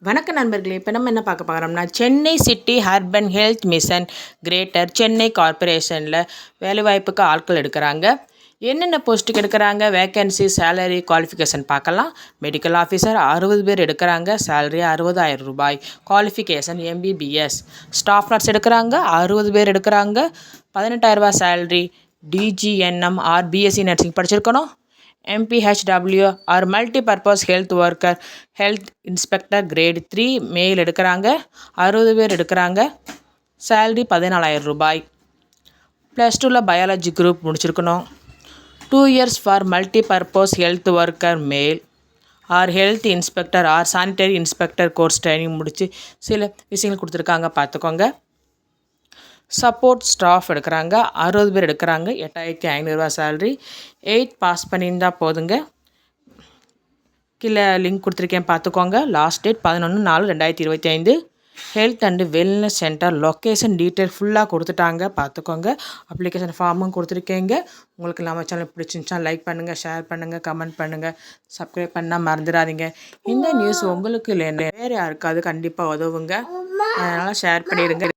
வணக்க நண்பர்களே, இப்போ நம்ம என்ன பார்க்க போகிறோம்னா Chennai city urban health mission greater Chennai கார்ப்பரேஷனில் வேலைவாய்ப்புக்கு ஆட்கள் எடுக்கிறாங்க. என்னென்ன போஸ்ட்டுக்கு எடுக்கிறாங்க, வேக்கன்சி, சேலரி, குவாலிஃபிகேஷன் பார்க்கலாம். மெடிக்கல் ஆஃபீஸர் 60 பேர் எடுக்கிறாங்க. சேலரி 60,000 ரூபாய். Qualification MBBS. ஸ்டாஃப் நர்ஸ் எடுக்கிறாங்க, 60 பேர் எடுக்கிறாங்க. 18,000 ரூபாய் salary. DGNM or BSc nursing படிச்சிருக்கணும். MPHW or multipurpose health worker health inspector grade 3 மேல் எடுக்கிறாங்க. 60 பேர் எடுக்கிறாங்க. சேலரி 14,000 ரூபாய். +2 பயாலஜி குரூப் முடிச்சிருக்கணும். 2 years for multipurpose health worker male or health inspector or sanitary inspector course training முடித்து சில விஷயங்கள் கொடுத்துருக்காங்க, பார்த்துக்கோங்க. சப்போர்ட் ஸ்டாஃப் எடுக்கிறாங்க, 60 பேர் எடுக்கிறாங்க. 8,500 ரூபா சேலரி. 8th பாஸ் பண்ணியிருந்தால் போதுங்க. கீழே லிங்க் கொடுத்துருக்கேன், பார்த்துக்கோங்க. Last date 11/4/2025. Health and wellness centre location detail ஃபுல்லாக கொடுத்துட்டாங்க, பார்த்துக்கோங்க. அப்ளிகேஷன் ஃபார்மும் கொடுத்துருக்கேங்க. உங்களுக்கு நம்ம சேனல் பிடிச்சிருந்துச்சா லைக் பண்ணுங்கள், ஷேர் பண்ணுங்கள், கமெண்ட் பண்ணுங்கள், சப்ஸ்கிரைப் பண்ணால் மறந்துடாதீங்க. இந்த நியூஸ் உங்களுக்கு இல்லை வேறு யாருக்காவது கண்டிப்பாக உதவுங்க, அதனால் ஷேர் பண்ணிடுங்க.